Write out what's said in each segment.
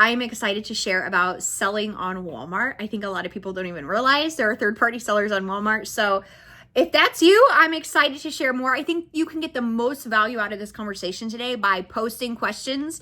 I'm excited to share about selling on Walmart. I think a lot of people don't even realize there are third-party sellers on Walmart. So if that's you, I'm excited to share more. I think you can get the most value out of this conversation today by posting questions.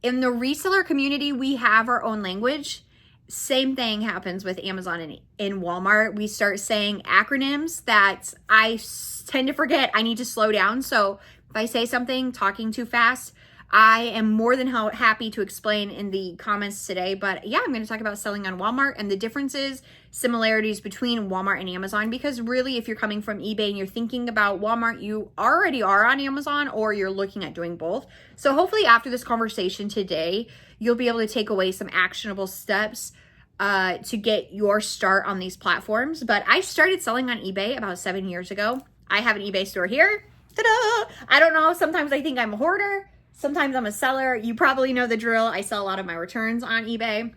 In the reseller community, we have our own language. Same thing happens with Amazon and in Walmart. We start saying acronyms that I tend to forget. I need to slow down. So if I say something talking too fast, I am more than happy to explain in the comments today. But yeah, I'm going to talk about selling on Walmart and the differences, similarities between Walmart and Amazon. Because really, if you're coming from eBay and you're thinking about Walmart, you already are on Amazon or you're looking at doing both. So hopefully after this conversation today, you'll be able to take away some actionable steps to get your start on these platforms. But I started selling on eBay about 7 years ago. I have an eBay store here. Ta-da! I don't know. Sometimes I think I'm a hoarder. Sometimes I'm a seller. You probably know the drill. I sell a lot of my returns on eBay.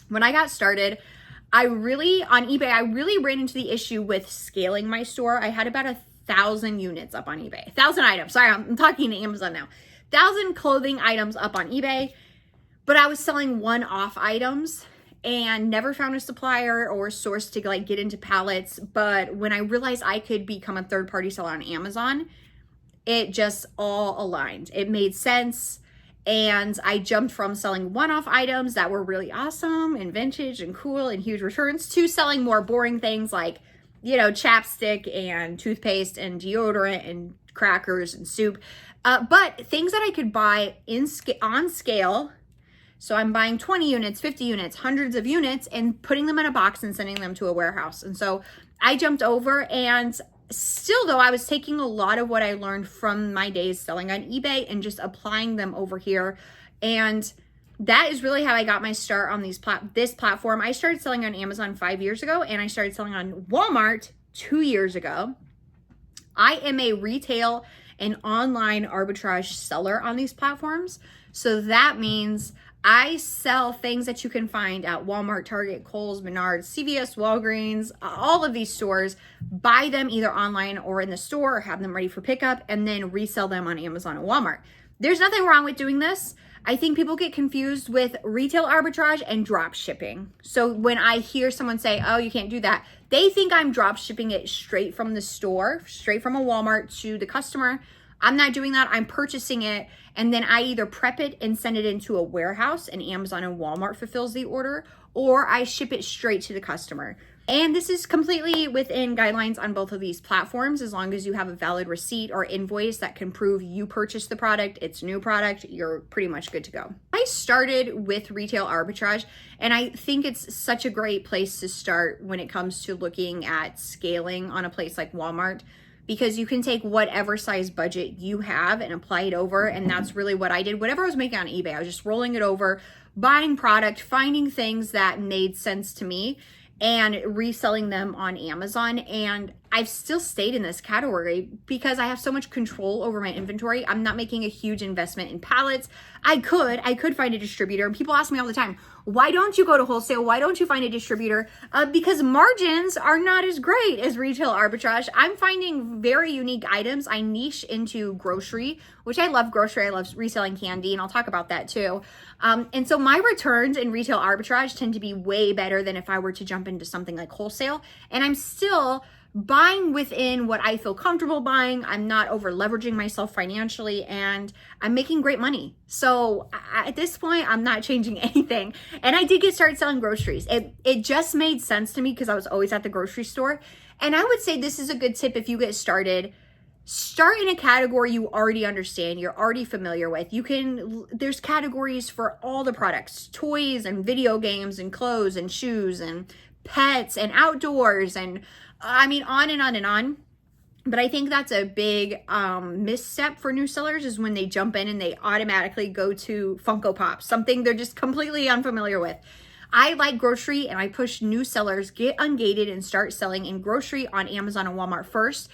When I got started, I really ran into the issue with scaling my store. I had about 1,000 units up on eBay. 1,000 items. Sorry, I'm talking to Amazon now. 1,000 clothing items up on eBay, but I was selling one-off items and never found a supplier or source to like get into pallets. But when I realized I could become a third-party seller on Amazon, it just all aligned. It made sense. And I jumped from selling one-off items that were really awesome and vintage and cool and huge returns to selling more boring things like, chapstick and toothpaste and deodorant and crackers and soup. But things that I could buy on scale. So I'm buying 20 units, 50 units, hundreds of units and putting them in a box and sending them to a warehouse. And so I jumped over, and still though, I was taking a lot of what I learned from my days selling on eBay and just applying them over here. And that is really how I got my start on this platform. I started selling on Amazon 5 years ago, and I started selling on Walmart 2 years ago. I am a retail and online arbitrage seller on these platforms. So that means I sell things that you can find at Walmart, Target, Kohl's, Menards, CVS, Walgreens, all of these stores, buy them either online or in the store or have them ready for pickup, and then resell them on Amazon and Walmart. There's nothing wrong with doing this. I think people get confused with retail arbitrage and drop shipping. So when I hear someone say, oh, you can't do that, they think I'm drop shipping it straight from the store, straight from a Walmart to the customer. I'm not doing that. I'm purchasing it, and then I either prep it and send it into a warehouse and Amazon and Walmart fulfills the order, or I ship it straight to the customer. And this is completely within guidelines on both of these platforms. As long as you have a valid receipt or invoice that can prove you purchased the product, it's a new product, you're pretty much good to go. I started with retail arbitrage, and I think it's such a great place to start when it comes to looking at scaling on a place like Walmart, because you can take whatever size budget you have and apply it over. And that's really what I did. Whatever I was making on eBay, I was just rolling it over, buying product, finding things that made sense to me, and reselling them on Amazon. And I've still stayed in this category because I have so much control over my inventory. I'm not making a huge investment in pallets. I could find a distributor. And people ask me all the time, why don't you go to wholesale? Why don't you find a distributor? Because margins are not as great as retail arbitrage. I'm finding very unique items. I niche into grocery, which I love grocery. I love reselling candy, and I'll talk about that too. And so my returns in retail arbitrage tend to be way better than if I were to jump into something like wholesale. And I'm still buying within what I feel comfortable buying. I'm not over leveraging myself financially, and I'm making great money. So at this point, I'm not changing anything. And I did started selling groceries. It just made sense to me because I was always at the grocery store. And I would say this is a good tip if you get started. Start in a category you already understand, you're already familiar with. There's categories for all the products, toys and video games and clothes and shoes and pets and outdoors, and on and on and on. But I think that's a big misstep for new sellers, is when they jump in and they automatically go to Funko Pops, something they're just completely unfamiliar with. I like grocery, and I push new sellers, get ungated and start selling in grocery on Amazon and Walmart first.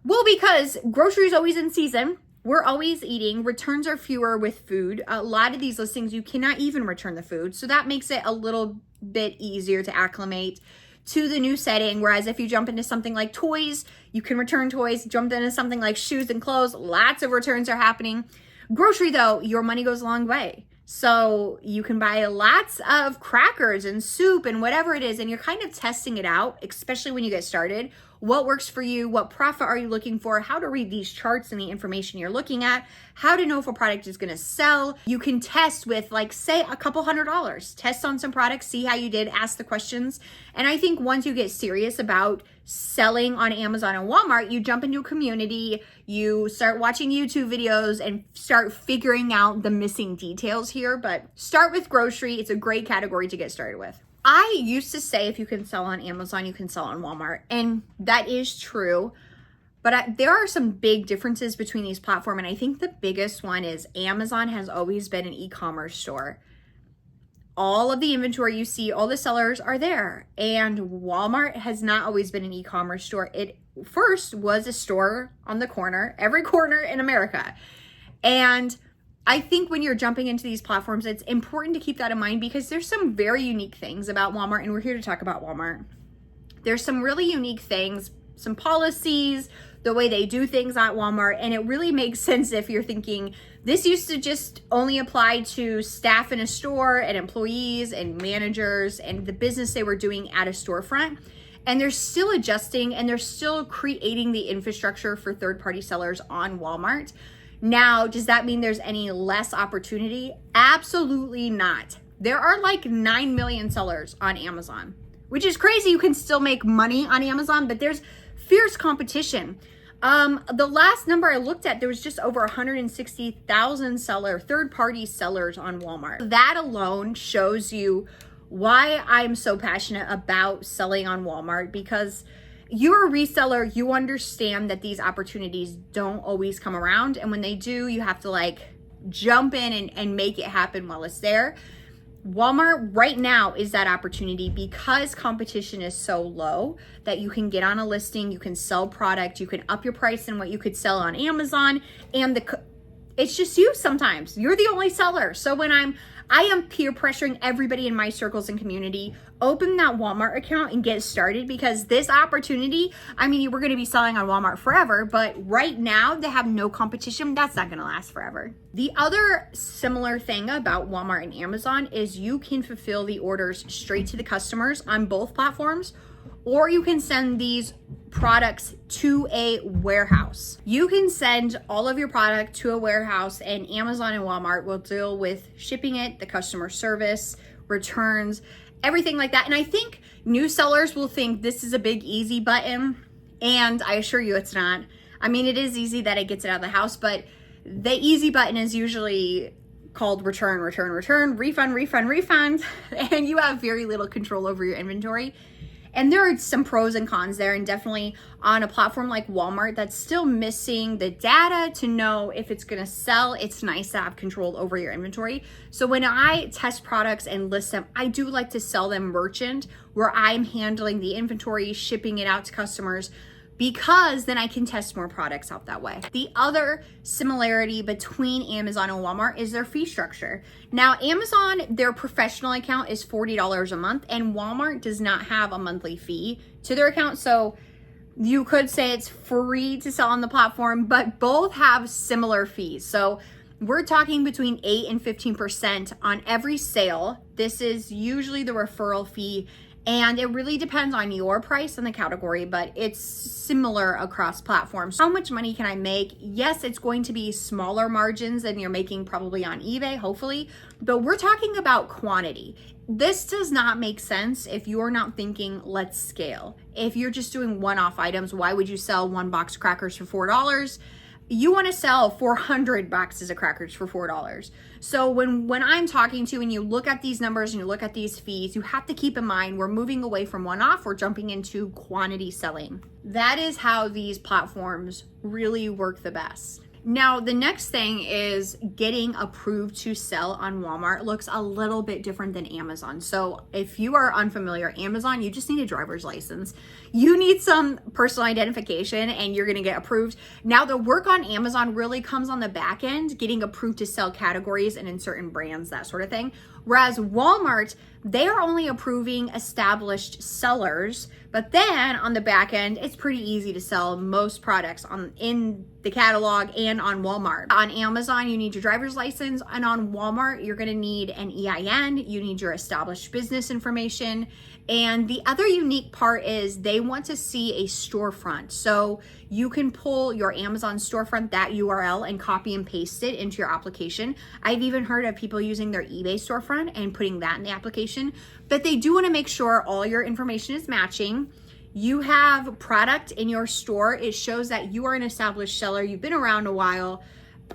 Well, because grocery is always in season. We're always eating. Returns are fewer with food. A lot of these listings, you cannot even return the food. So that makes it a little bit easier to acclimate to the new setting. Whereas if you jump into something like toys, you can return toys. Jump into something like shoes and clothes, lots of returns are happening. Grocery though, your money goes a long way. So you can buy lots of crackers and soup and whatever it is, and you're kind of testing it out, especially when you get started. What works for you? What profit are you looking for? How to read these charts and the information you're looking at? How to know if a product is going to sell? You can test with, like, say, a couple $100. Test on some products, see how you did, ask the questions. And I think once you get serious about selling on Amazon and Walmart, you jump into a community, you start watching YouTube videos and start figuring out the missing details here. But start with grocery. It's a great category to get started with. I used to say if you can sell on Amazon, you can sell on Walmart. And that is true. But there are some big differences between these platforms. And I think the biggest one is Amazon has always been an e-commerce store. All of the inventory you see, all the sellers are there. And Walmart has not always been an e-commerce store. It first was a store on the corner, every corner in America. And I think when you're jumping into these platforms, it's important to keep that in mind because there's some very unique things about Walmart, and we're here to talk about Walmart. There's some really unique things, some policies, the way they do things at Walmart, and it really makes sense if you're thinking this used to just only apply to staff in a store and employees and managers and the business they were doing at a storefront. And they're still adjusting and they're still creating the infrastructure for third-party sellers on Walmart. Now, does that mean there's any less opportunity? Absolutely not. There are like 9 million sellers on Amazon, which is crazy. You can still make money on Amazon, but there's fierce competition. The last number I looked at, there was just over 160,000 third-party sellers on Walmart. That alone shows you why I'm so passionate about selling on Walmart, because you're a reseller, you understand that these opportunities don't always come around. And when they do, you have to like jump in and make it happen while it's there. Walmart right now is that opportunity because competition is so low that you can get on a listing, you can sell product, you can up your price than what you could sell on Amazon. And it's just you sometimes. You're the only seller. So when I am peer pressuring everybody in my circles and community, open that Walmart account and get started because this opportunity, I mean, we're going to be selling on Walmart forever, but right now they have no competition. That's not going to last forever. The other similar thing about Walmart and Amazon is you can fulfill the orders straight to the customers on both platforms, or you can send these products to a warehouse. You can send all of your product to a warehouse and Amazon and Walmart will deal with shipping it, the customer service, returns, everything like that. And I think new sellers will think this is a big easy button, and I assure you it's not. I mean, it is easy that it gets it out of the house, but the easy button is usually called return, return, return, refund, refund, refund, and you have very little control over your inventory. And there are some pros and cons there, and definitely on a platform like Walmart that's still missing the data to know if it's gonna sell, it's nice to have control over your inventory. So when I test products and list them, I do like to sell them merchant, where I'm handling the inventory, shipping it out to customers, because then I can test more products out that way. The other similarity between Amazon and Walmart is their fee structure. Now, Amazon, their professional account is $40 a month, and Walmart does not have a monthly fee to their account. So you could say it's free to sell on the platform, but both have similar fees. So we're talking between 8 and 15% on every sale. This is usually the referral fee. And it really depends on your price and the category, but it's similar across platforms. How much money can I make? Yes, it's going to be smaller margins than you're making probably on eBay, hopefully, but we're talking about quantity. This does not make sense if you're not thinking, let's scale. If you're just doing one-off items, why would you sell one box of crackers for $4? You want to sell 400 boxes of crackers for $4. So when I'm talking to you and you look at these numbers and you look at these fees, you have to keep in mind we're moving away from one-off, we're jumping into quantity selling. That is how these platforms really work the best. Now, the next thing is getting approved to sell on Walmart looks a little bit different than Amazon. So if you are unfamiliar, Amazon, you just need a driver's license. You need some personal identification and you're gonna get approved. Now, the work on Amazon really comes on the back end, getting approved to sell categories and in certain brands, that sort of thing. Whereas Walmart, they are only approving established sellers, but then on the back end, it's pretty easy to sell most products in the catalog, and on Walmart. On Amazon, you need your driver's license, and on Walmart, you're gonna need an EIN, you need your established business information, and the other unique part is they want to see a storefront. So you can pull your Amazon storefront, that URL, and copy and paste it into your application. I've even heard of people using their eBay storefront and putting that in the application, but they do wanna make sure all your information is matching. You have product in your store. It shows that you are an established seller. You've been around a while.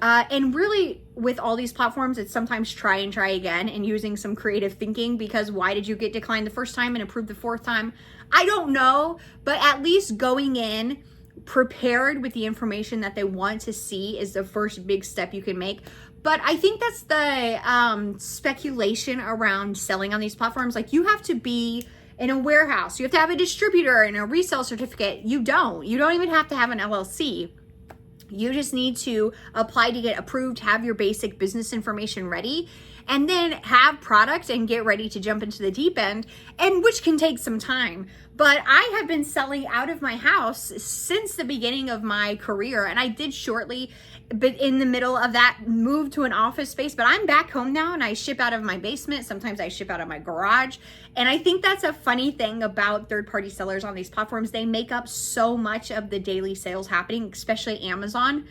And really, with all these platforms, it's sometimes try and try again and using some creative thinking, because why did you get declined the first time and approved the fourth time? I don't know, but at least going in prepared with the information that they want to see is the first big step you can make. But I think that's the speculation around selling on these platforms. Like, you have to be in a warehouse, you have to have a distributor and a resale certificate. You don't even have to have an LLC. You just need to apply to get approved, have your basic business information ready, and then have product and get ready to jump into the deep end, and which can take some time. But I have been selling out of my house since the beginning of my career, and I did shortly, but in the middle of that, move to an office space. But I'm back home now, and I ship out of my basement. Sometimes I ship out of my garage. And I think that's a funny thing about third-party sellers on these platforms. They make up so much of the daily sales happening, especially Amazon.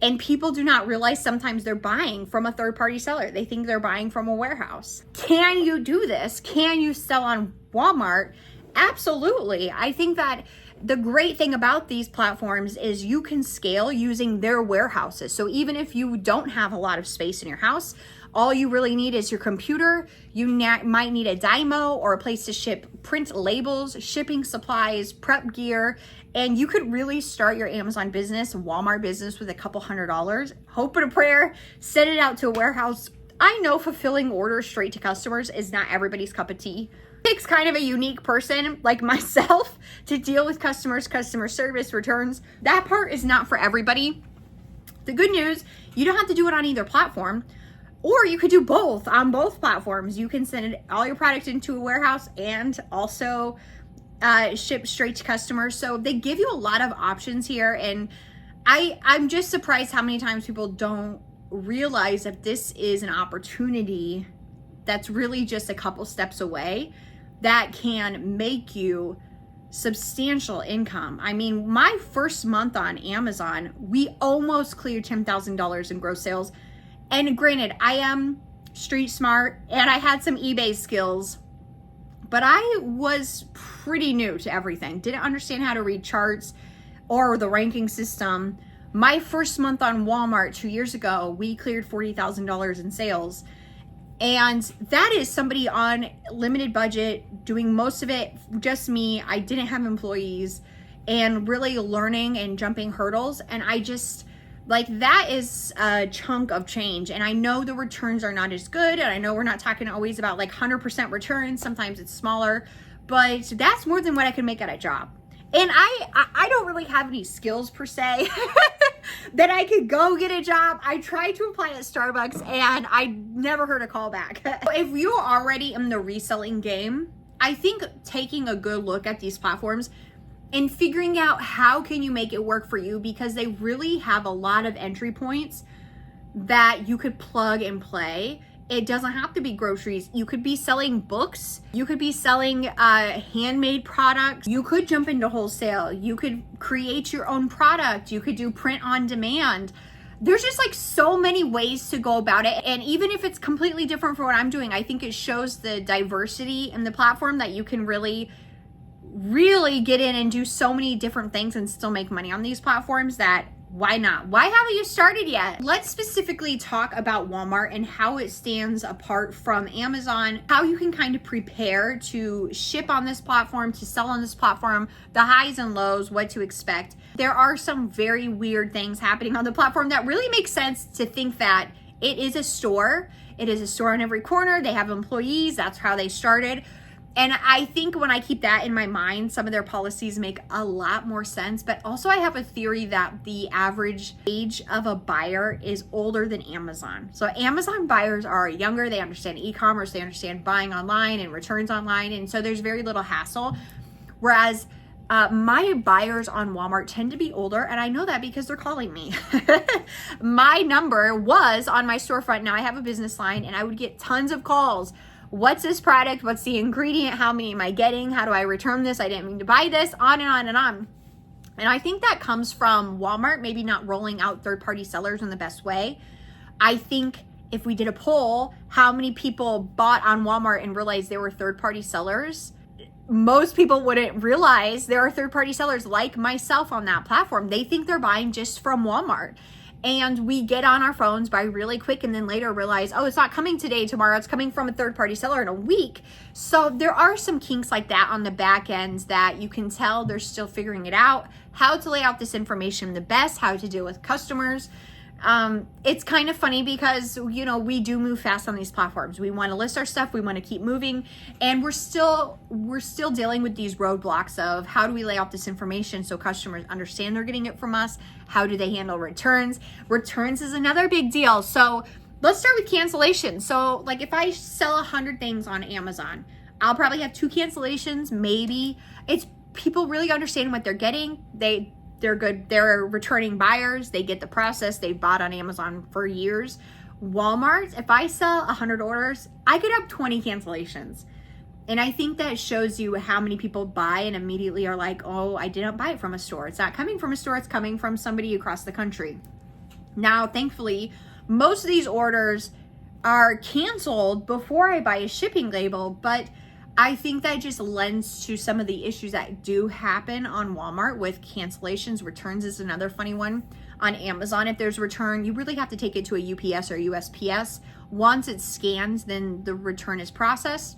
And people do not realize sometimes they're buying from a third-party seller. They think they're buying from a warehouse. Can you do this? Can you sell on Walmart? Absolutely. I think that the great thing about these platforms is you can scale using their warehouses. So even if you don't have a lot of space in your house, all you really need is your computer. You might need a Dymo or a place to ship print labels, shipping supplies, prep gear, and you could really start your Amazon business, Walmart business with a couple $100. Hope and a prayer, send it out to a warehouse. I know fulfilling orders straight to customers is not everybody's cup of tea. It takes kind of a unique person like myself to deal with customers, customer service, returns. That part is not for everybody. The good news, you don't have to do it on either platform, or you could do both on both platforms. You can send all your product into a warehouse and also ship straight to customers. So they give you a lot of options here, and I'm just surprised how many times people don't realize that this is an opportunity that's really just a couple steps away that can make you substantial income. I mean, my first month on Amazon, we almost cleared $10,000 in gross sales. And granted, I am street smart and I had some eBay skills, but I was pretty new to everything. Didn't understand how to read charts or the ranking system. My first month on Walmart 2 years ago, we cleared $40,000 in sales. And that is somebody on limited budget, doing most of it just me. I didn't have employees, and really learning and jumping hurdles. And I just, like, that is a chunk of change. And I know the returns are not as good. And I know we're not talking always about like 100% returns. Sometimes it's smaller, but that's more than what I could make at a job. And I don't really have any skills per se that I could go get a job. I tried to apply at Starbucks and I never heard a call back. If you're already in the reselling game, I think taking a good look at these platforms and figuring out how can you make it work for you, because they really have a lot of entry points that you could plug and play. It doesn't have to be groceries. You could be selling books. You could be selling handmade products. You could jump into wholesale. You could create your own product. You could do print on demand. There's just like so many ways to go about it. And even if it's completely different from what I'm doing, I think it shows the diversity in the platform that you can really get in and do so many different things and still make money on these platforms. That why not? Why haven't you started yet? Let's specifically talk about Walmart and how it stands apart from Amazon, how you can kind of prepare to ship on this platform, to sell on this platform, the highs and lows, what to expect. There are some very weird things happening on the platform that really make sense to think that it is a store. It is a store on every corner. They have employees. That's how they started. And I think when I keep that in my mind, some of their policies make a lot more sense. But also I have a theory that the average age of a buyer is older than Amazon. So Amazon buyers are younger. They understand e-commerce. They understand buying online and returns online. And so there's very little hassle. Whereas My buyers on Walmart tend to be older, and I know that because they're calling me. My number was on my storefront. Now I have a business line, and I would get tons of calls. What's this product? What's the ingredient? How many am I getting? How do I return this? I didn't mean to buy this, on and on and on. And I think that comes from Walmart maybe not rolling out third-party sellers in the best way. I think if we did a poll, how many people bought on Walmart and realized they were third-party sellers, most people wouldn't realize there are third-party sellers like myself on that platform. They think they're buying just from Walmart. And we get on our phones, buy really quick, and then later realize, oh, it's not coming today, tomorrow. It's coming from a third-party seller in a week. So there are some kinks like that on the back end that you can tell they're still figuring it out, how to lay out this information the best, how to deal with customers. It's kind of funny because, you know, we do move fast on these platforms. We want to list our stuff. We want to keep moving, and we're still dealing with these roadblocks of how do we lay out this information so customers understand they're getting it from us? How do they handle returns? Returns is another big deal. So let's start with cancellations. So like if I sell 100 things on Amazon, I'll probably have 2 cancellations, maybe. It's people really understanding what they're getting. They're good. They're returning buyers. They get the process. They bought on Amazon for years. Walmart, if I sell 100 orders, I could have 20 cancellations. And I think that shows you how many people buy and immediately are like, oh, I didn't buy it from a store. It's not coming from a store. It's coming from somebody across the country. Now, thankfully, most of these orders are canceled before I buy a shipping label, but I think that just lends to some of the issues that do happen on Walmart with cancellations. Returns is another funny one. On Amazon, if there's a return, you really have to take it to a UPS or USPS. Once it's scanned, then the return is processed.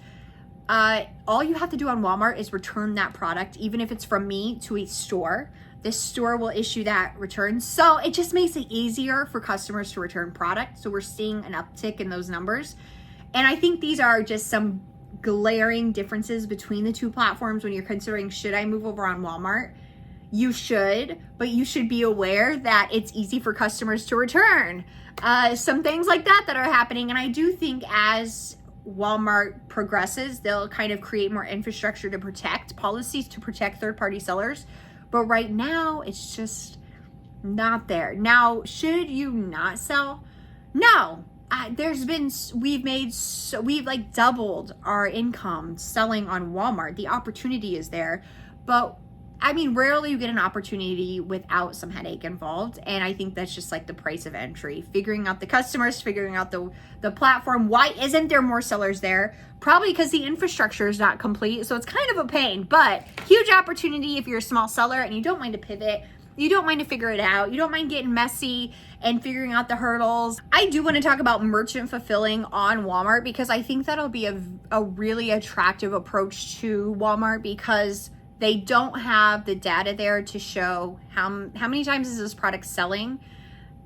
All you have to do on Walmart is return that product, even if it's from me to a store. The store will issue that return. So it just makes it easier for customers to return product. So we're seeing an uptick in those numbers. And I think these are just some glaring differences between the two platforms when you're considering, should I move over on Walmart? You should, but you should be aware that it's easy for customers to return. Some things like that are happening. And I do think as Walmart progresses, they'll kind of create more infrastructure to protect, policies to protect third-party sellers. But right now, it's just not there. Now, should you not sell? No. We've like doubled our income selling on Walmart. The opportunity is there, but I mean, rarely you get an opportunity without some headache involved. And I think that's just like the price of entry, figuring out the customers, figuring out the platform. Why isn't there more sellers there? Probably because the infrastructure is not complete. So it's kind of a pain, but huge opportunity if you're a small seller and you don't mind to pivot. You don't mind to figure it out. You don't mind getting messy and figuring out the hurdles. I do want to talk about merchant fulfilling on Walmart because I think that'll be a really attractive approach to Walmart because they don't have the data there to show how many times is this product selling,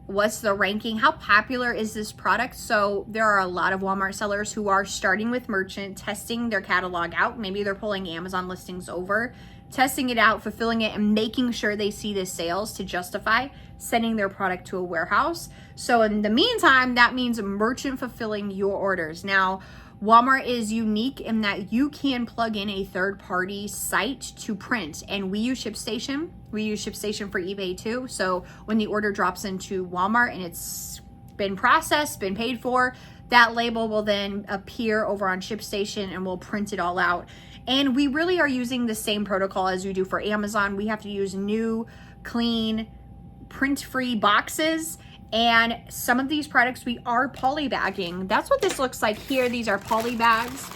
what's the ranking, how popular is this product. So there are a lot of Walmart sellers who are starting with merchant, testing their catalog out. Maybe they're pulling Amazon listings over, testing it out, fulfilling it, and making sure they see the sales to justify sending their product to a warehouse. So in the meantime, that means merchant fulfilling your orders. Now, Walmart is unique in that you can plug in a third-party site to print, and we use ShipStation. We use ShipStation for eBay too. So when the order drops into Walmart and it's been processed, been paid for, that label will then appear over on ShipStation and we'll print it all out. And we really are using the same protocol as you do for Amazon. We have to use new, clean, print-free boxes. And some of these products we are polybagging. That's what this looks like here. These are poly bags.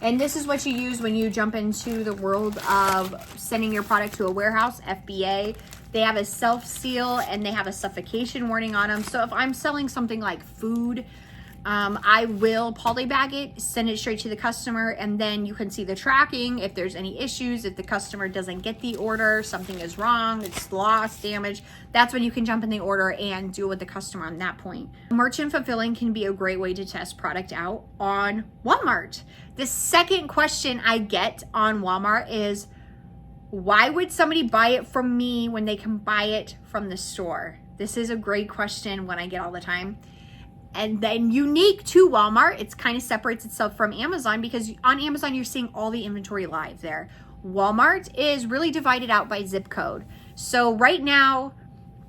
And this is what you use when you jump into the world of sending your product to a warehouse, FBA. They have a self-seal and they have a suffocation warning on them. So if I'm selling something like food, I will polybag it, send it straight to the customer, and then you can see the tracking. If there's any issues, if the customer doesn't get the order, something is wrong, it's lost, damage, that's when you can jump in the order and deal with the customer on that point. Merchant fulfilling can be a great way to test product out on Walmart. The second question I get on Walmart is, why would somebody buy it from me when they can buy it from the store? This is a great question, one I get all the time. And then unique to Walmart, it kind of separates itself from Amazon because on Amazon, you're seeing all the inventory live there. Walmart is really divided out by zip code. So right now,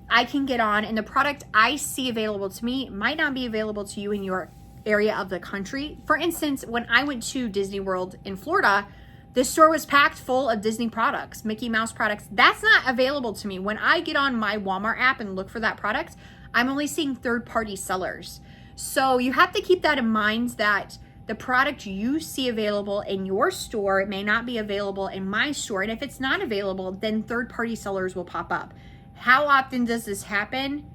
I can get on and the product I see available to me might not be available to you in your area of the country. For instance, when I went to Disney World in Florida, the store was packed full of Disney products, Mickey Mouse products. That's not available to me. When I get on my Walmart app and look for that product, I'm only seeing third-party sellers. So you have to keep that in mind, that the product you see available in your store may not be available in my store. And if it's not available, then third-party sellers will pop up. How often does this happen?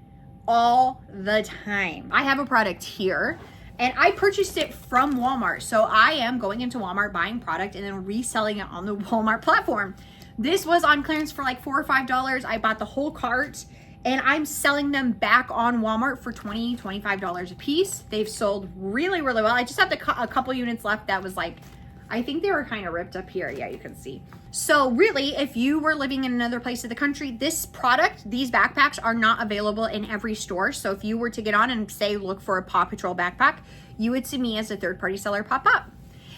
All the time. I have a product here and I purchased it from Walmart. So I am going into Walmart, buying product and then reselling it on the Walmart platform. This was on clearance for like $4 or $5. I bought the whole cart and I'm selling them back on Walmart for $20, $25 a piece. They've sold really, really well. I just have a couple units left that was like, I think they were kind of ripped up here. Yeah, you can see. So really, if you were living in another place of the country, this product, these backpacks are not available in every store. So if you were to get on and say, look for a Paw Patrol backpack, you would see me as a third-party seller pop up.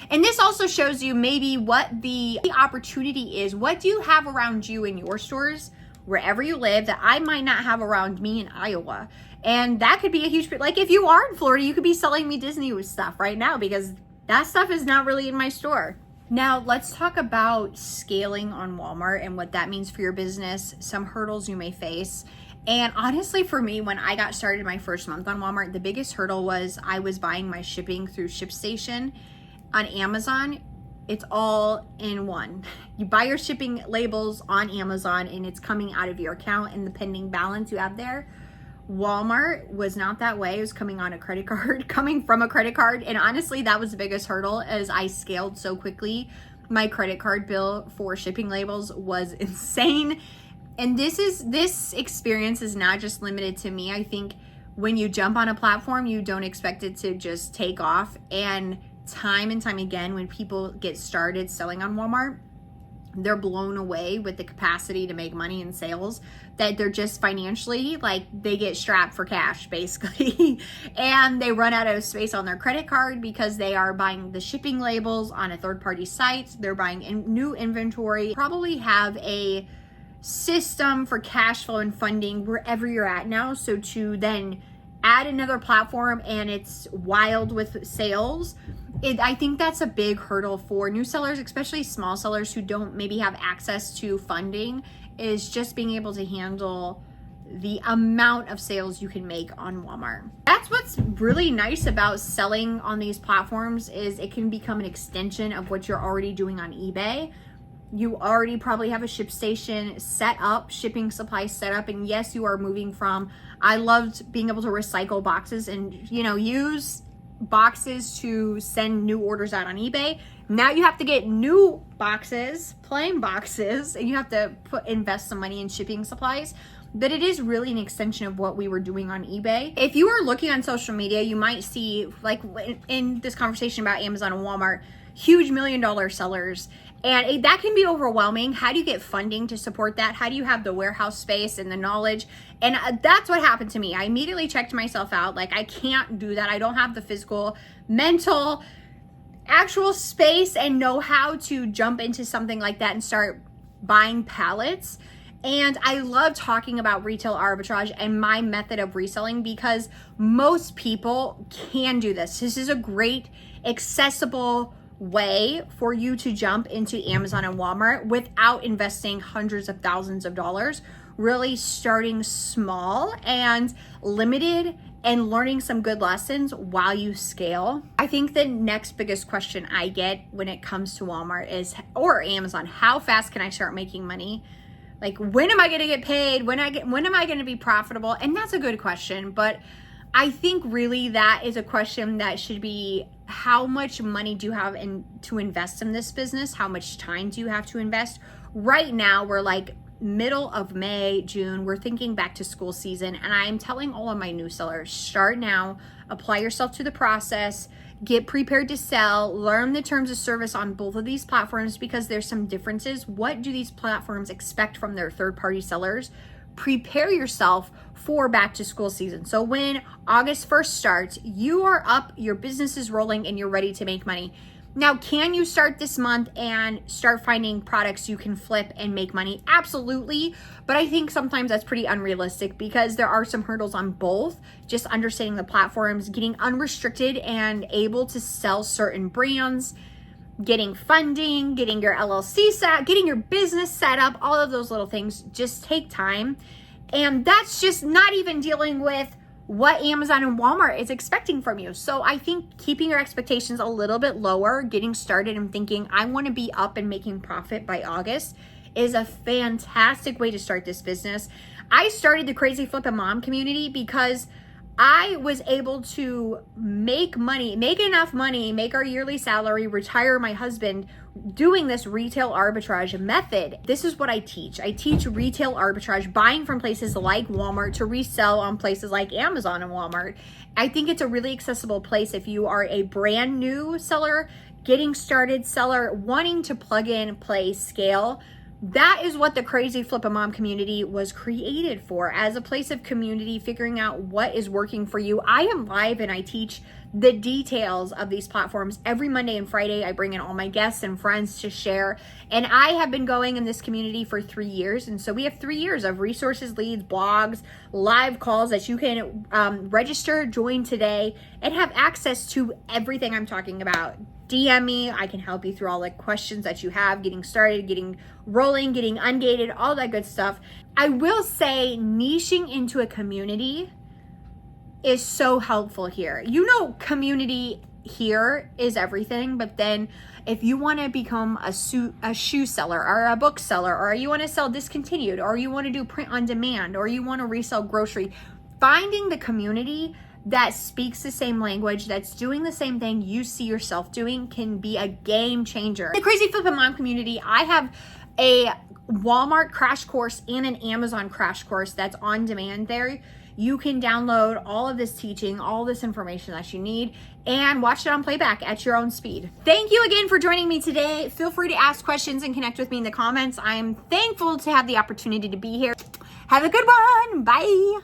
And this also shows you maybe what the opportunity is. What do you have around you in your stores, wherever you live, that I might not have around me in Iowa? And that could be a huge, like if you are in Florida, you could be selling me Disney stuff right now because that stuff is not really in my store. Now, let's talk about scaling on Walmart and what that means for your business, some hurdles you may face. And honestly, for me, when I got started my first month on Walmart, the biggest hurdle was I was buying my shipping through ShipStation on Amazon. It's all in one. You buy your shipping labels on Amazon and it's coming out of your account and the pending balance you have there. Walmart was not that way. It was coming on a credit card, coming from a credit card. And honestly, that was the biggest hurdle as I scaled so quickly. My credit card bill for shipping labels was insane. And this experience is not just limited to me. I think when you jump on a platform, you don't expect it to just take off. And time again, when people get started selling on Walmart, they're blown away with the capacity to make money in sales, that they're just financially, like they get strapped for cash basically. And they run out of space on their credit card because they are buying the shipping labels on a third-party site. They're buying new inventory, probably have a system for cash flow and funding wherever you're at now. So to then add another platform and it's wild with sales, I think that's a big hurdle for new sellers, especially small sellers who don't maybe have access to funding, is just being able to handle the amount of sales you can make on Walmart. That's what's really nice about selling on these platforms, is it can become an extension of what you're already doing on eBay. You already probably have a ShipStation set up, shipping supplies set up, and yes, you are moving from, I loved being able to recycle boxes and, use boxes to send new orders out on eBay. Now you have to get new boxes, plain boxes, and you have to invest some money in shipping supplies. But it is really an extension of what we were doing on eBay. If you are looking on social media, you might see, like in this conversation about Amazon and Walmart, huge $1 million sellers. And that can be overwhelming. How do you get funding to support that? How do you have the warehouse space and the knowledge? And that's what happened to me. I immediately checked myself out. Like, I can't do that. I don't have the physical, mental, actual space and know how to jump into something like that and start buying pallets. And I love talking about retail arbitrage and my method of reselling because most people can do this. This is a great, accessible way for you to jump into Amazon and Walmart without investing hundreds of thousands of dollars, really starting small and limited and learning some good lessons while you scale. I think the next biggest question I get when it comes to Walmart is, or Amazon, how fast can I start making money? Like, when am I going to get paid? When am I going to be profitable? And that's a good question, but I think really that is a question that should be, how much money do you have to invest in this business? How much time do you have to invest? Right now, we're like middle of May, June, we're thinking back to school season. And I'm telling all of my new sellers, start now, apply yourself to the process, get prepared to sell, learn the terms of service on both of these platforms because there's some differences. What do these platforms expect from their third-party sellers? Prepare yourself for back to school season. So when August 1st starts, you are up, your business is rolling, and you're ready to make money. Now, can you start this month and start finding products you can flip and make money? Absolutely. But I think sometimes that's pretty unrealistic because there are some hurdles on both. Just understanding the platforms, getting unrestricted and able to sell certain brands, getting funding, getting your LLC set, getting your business set up, all of those little things just take time. And that's just not even dealing with what Amazon and Walmart is expecting from you. So I think keeping your expectations a little bit lower, getting started and thinking, I want to be up and making profit by August is a fantastic way to start this business. I started the Crazy Flippin' Mom community because I was able to make money, make enough money, make our yearly salary, retire my husband doing this retail arbitrage method. This is what I teach. I teach retail arbitrage, buying from places like Walmart to resell on places like Amazon and Walmart. I think it's a really accessible place if you are a brand new seller, getting started seller, wanting to plug in, play, scale. That is what the Crazy Flippin' Mom community was created for, as a place of community, figuring out what is working for you. I am live and I teach the details of these platforms every Monday and Friday. I bring in all my guests and friends to share. And I have been going in this community for 3 years. And so we have 3 years of resources, leads, blogs, live calls that you can register, join today, and have access to everything I'm talking about. DM me. I can help you through all the questions that you have, getting started, getting rolling, getting ungated, all that good stuff. I will say niching into a community is so helpful here. You know, community here is everything, but then if you want to become a shoe seller or a book seller, or you want to sell discontinued, or you want to do print on demand, or you want to resell grocery, finding the community that speaks the same language, that's doing the same thing you see yourself doing, can be a game changer. The Crazy Flippin' Mom community, I have a Walmart crash course and an Amazon crash course that's on demand there. You can download all of this teaching, all this information that you need, and watch it on playback at your own speed. Thank you again for joining me today. Feel free to ask questions and connect with me in the comments. I'm thankful to have the opportunity to be here. Have a good one. Bye.